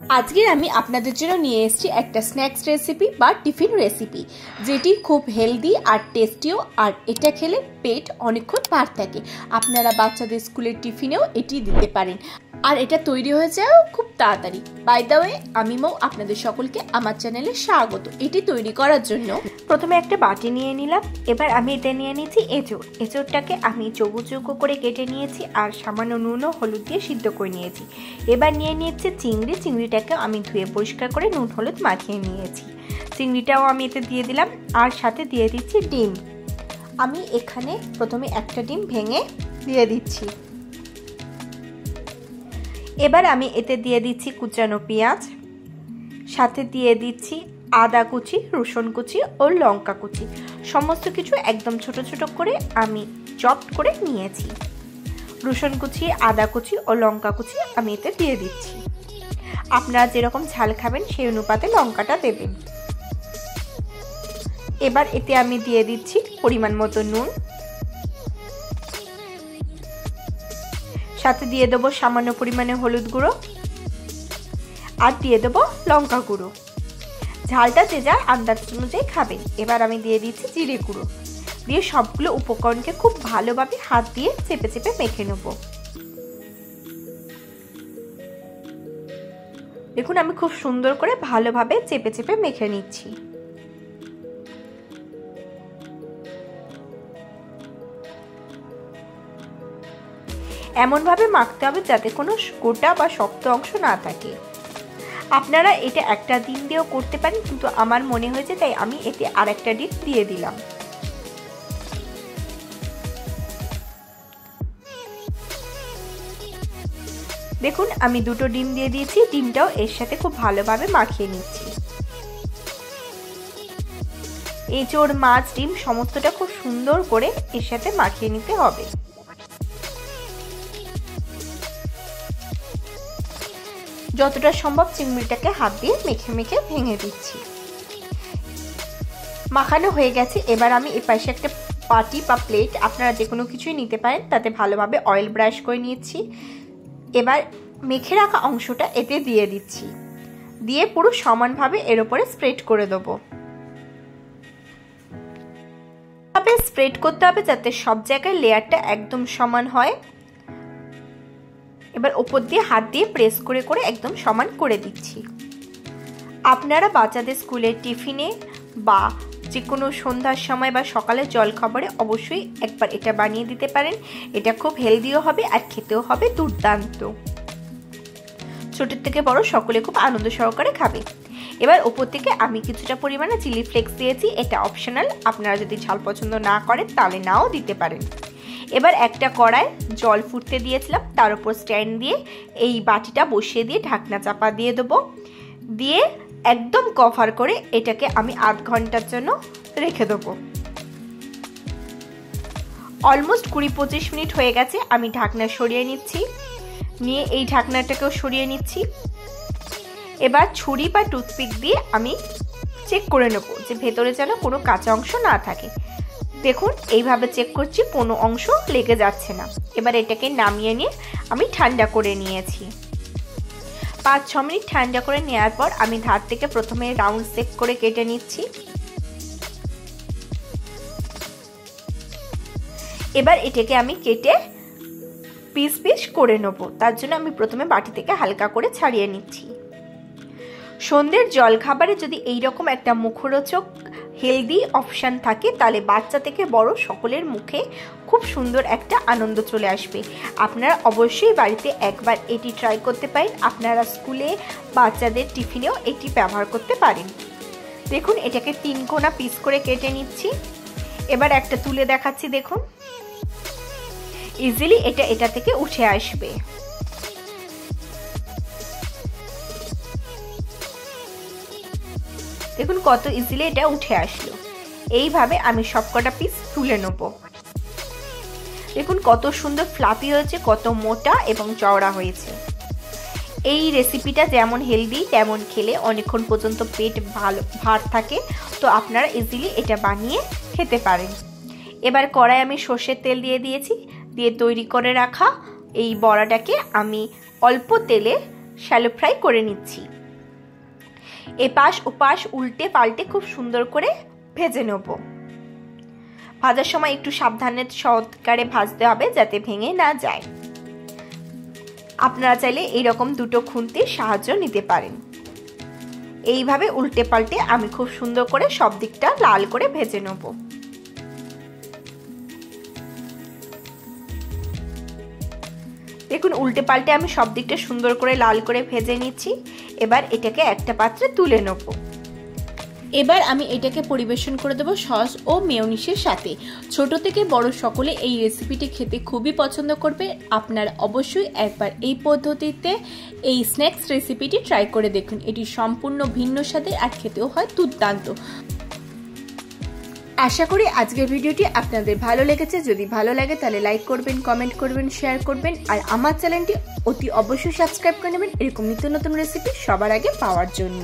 আজকের আমি আপনাদের জন্য নিয়ে এসেছি একটা স্ন্যাক্স রেসিপি বা টিফিন রেসিপি, যেটি খুব হেলদি আর টেস্টিও, আর এটা খেলে পেট অনেকক্ষণ ভার থাকে। আপনারা বাচ্চাদের স্কুলের টিফিনেও এটি দিতে পারেন, আর এটা তৈরি হয়ে যায় খুব তাড়াতাড়ি। বাই দ্য ওয়ে, আমি মৌ আপনাদের সকলকে আমার চ্যানেলে স্বাগত। এটি তৈরি করার জন্য প্রথমে একটা বাটি নিয়ে নিলাম। এবার আমি এতে নিয়ে নিয়েছি এঁচোড়। এঁচোড়টাকে আমি চৌকো চৌকো করে কেটে নিয়েছি আর সামান্য নুন ও হলুদ দিয়ে সিদ্ধ করে নিয়েছি। এবার নিয়ে নিয়েছি চিংড়ি। চিংড়িটাকে আমি ধুয়ে পরিষ্কার করে নুন হলুদ মাখিয়ে নিয়েছি। চিংড়িটাও আমি এতে দিয়ে দিলাম, আর সাথে দিয়ে দিচ্ছি ডিম। আমি এখানে প্রথমে একটা ডিম ভেঙে দিয়ে দিচ্ছি। এবার আমি এতে দিয়ে দিচ্ছি কুচানো পেঁয়াজ, সাথে দিয়ে দিচ্ছি আদা কুচি, রসুন কুচি ও লঙ্কা কুচি। সমস্ত কিছু একদম ছোট ছোট করে আমি চপ করে নিয়েছি। রসুন কুচি, আদা কুচি ও লঙ্কা কুচি আমি এতে দিয়ে দিচ্ছি। আপনারা যেরকম ঝাল খাবেন সেই অনুপাতে লঙ্কাটা দেবেন। এবার এতে আমি দিয়ে দিচ্ছি পরিমাণ মতো নুন, সাথে দিয়ে দেবো সামান্য পরিমাণে হলুদ গুঁড়ো, আর দিয়ে দেবো লঙ্কা গুঁড়ো। ঝালটা যে যার আন্দাজ অনুযায়ী খাবেন। এবার আমি দিয়ে দিচ্ছি জিরে গুঁড়ো, দিয়ে সবগুলো উপকরণকে খুব ভালোভাবে হাত দিয়ে চেপে চেপে মেখে নেব। দেখুন, আমি খুব সুন্দর করে ভালোভাবে চেপে চেপে মেখে নিচ্ছি। এমনভাবে মাখতে হবে যাতে কোনো গোটা বা শক্ত অংশ না থাকে। আপনারা এটা একটা ডিম দিয়েও করতে পারেন, কিন্তু আমার মনে হয়েছে তাই আমি এতে আর একটা ডিম দিয়ে দিলাম। দেখুন, আমি দুটো ডিম দিয়ে দিয়েছি। ডিমটাও এর সাথে খুব ভালোভাবে মাখিয়ে নিচ্ছি। এঁচোড়, মাছ, ডিম সমস্তটা খুব সুন্দর করে এর সাথে মাখিয়ে নিতে হবে। যতটা সম্ভব চিংড়িটাকে হাত দিয়ে মেখে মেখে ভেঙে দিচ্ছি। মাখানো হয়ে গেছে। এবার আমি এপাশে একটা বাটি বা প্লেট, আপনারা যে কোনো কিছুই নিতে পারেন, তাতে ভালোভাবে অয়েল ব্রাশ করে নিয়েছি। এবার মেখে রাখা অংশটা এতে দিয়ে দিচ্ছি, দিয়ে পুরো সমানভাবে এর উপরে স্প্রেড করে দেবো। স্প্রেড করতে হবে যাতে সব জায়গায় লেয়ারটা একদম সমান হয়। এবার ওপর দিয়ে হাত দিয়ে প্রেস করে করে একদম সমান করে দিচ্ছি। আপনারা বাচ্চাদের স্কুলের টিফিনে বা যে কোনো সন্ধ্যার সময় বা সকালের জলখাবারে অবশ্যই একবার এটা বানিয়ে দিতে পারেন। এটা খুব হেলদিও হবে আর খেতেও হবে দুর্দান্ত। ছোট থেকে বড় সকলে খুব আনন্দ সহকারে খাবে। এবার ওপর থেকে আমি কিছুটা পরিমাণে চিলি ফ্লেক্স দিয়েছি। এটা অপশনাল, আপনারা যদি ঝাল পছন্দ না করেন তাহলে নাও দিতে পারেন। এবার একটা কড়ায় জল ফুটতে দিয়েছিলাম, তার উপর স্ট্যান্ড দিয়ে এই বাটিটা বসিয়ে দিয়ে ঢাকনা চাপা দিয়ে দেবো। দিয়ে একদম কভার করে এটাকে আমি আধ ঘন্টার জন্য রেখে দেবো। অলমোস্ট 20-25 মিনিট হয়ে গেছে। আমি ঢাকনা সরিয়ে নিচ্ছি, নিয়ে এই ঢাকনাটাকেও সরিয়ে নিচ্ছি। এবার ছুরি বা টুথপিক দিয়ে আমি চেক করে নেব যে ভেতরে যেন কোনো কাঁচা অংশ না থাকে। দেখুন, এইভাবে চেক করছি, কোনো অংশ লেগে যাচ্ছে না। এবার এটাকে নামিয়ে নিয়ে আমি ঠান্ডা করে নিয়েছি। 5-6 মিনিট ঠান্ডা করে নেওয়ার পর আমি ধার থেকে প্রথমে রাউন্ড শেপ করে কেটে নিচ্ছি। এবার এটাকে আমি কেটে পিস পিস করে নেব। তার জন্য আমি প্রথমে বাটি থেকে হালকা করে ছাড়িয়ে নিচ্ছি। সন্ধ্যের জলখাবারে যদি এইরকম একটা মুখরোচক হেলদি অপশান থাকে, তাহলে বাচ্চা থেকে বড় সকলের মুখে খুব সুন্দর একটা আনন্দ চলে আসবে। আপনারা অবশ্যই বাড়িতে একবার এটি ট্রাই করতে পারেন। আপনারা স্কুলে বাচ্চাদের টিফিনেও এটি ব্যবহার করতে পারেন। দেখুন, এটাকে 3 কোনা পিস করে কেটে নিচ্ছি। এবার একটা তুলে দেখাচ্ছি। দেখুন, ইজিলি এটা থেকে উঠে আসবে। দেখুন কত ইজিলি এটা উঠে আসলো। এইভাবে আমি সবকটা পিস তুলে নেব। দেখুন কত সুন্দর ফ্লাফি হয়েছে, কত মোটা এবং চওড়া হয়েছে। এই রেসিপিটা যেমন হেলদি, তেমন খেলে অনেকক্ষণ পর্যন্ত পেট ভার থাকে। তো আপনারা ইজিলি এটা বানিয়ে খেতে পারেন। এবার কড়াই আমি সর্ষের তেল দিয়ে দিয়েছি, দিয়ে তৈরি করে রাখা এই বড়াটাকে আমি অল্প তেলে শ্যালো ফ্রাই করে নিচ্ছি। এপাশ ওপাশ উল্টে পাল্টে খুব সুন্দর করে ভেজে নেব। ভাজার সময় একটু সাবধানে সহকারে ভাজতে হবে যাতে ভেঙে না যায়। আপনারা চাইলে এইরকম দুটো খুন্তির সাহায্য নিতে পারেন। এইভাবে উল্টে পাল্টে আমি খুব সুন্দর করে সব দিকটা লাল করে ভেজে নেব। দেখুন উল্টে পাল্টে আমি সব দিকটা সুন্দর করে লাল করে ভেজে নিচ্ছি। এবার এটাকে একটা পাত্রে তুলে নেব। এবার আমি এটাকে পরিবেশন করে দেবো সস ও মেয়োনিজের সাথে। ছোট থেকে বড় সকলে এই রেসিপিটি খেতে খুবই পছন্দ করবে। আপনারা অবশ্যই একবার এই পদ্ধতিতে এই স্ন্যাক্স রেসিপিটি ট্রাই করে দেখুন। এটি সম্পূর্ণ ভিন্ন স্বাদের আর খেতেও হয় দুর্দান্ত। আশা করি আজকের ভিডিওটি আপনাদের ভালো লেগেছে। যদি ভালো লাগে তাহলে লাইক করবেন, কমেন্ট করবেন, শেয়ার করবেন আর আমার চ্যানেলটি অতি অবশ্যই সাবস্ক্রাইব করে নেবেন এরকম নিত্য নতুন রেসিপি সবার আগে পাওয়ার জন্য।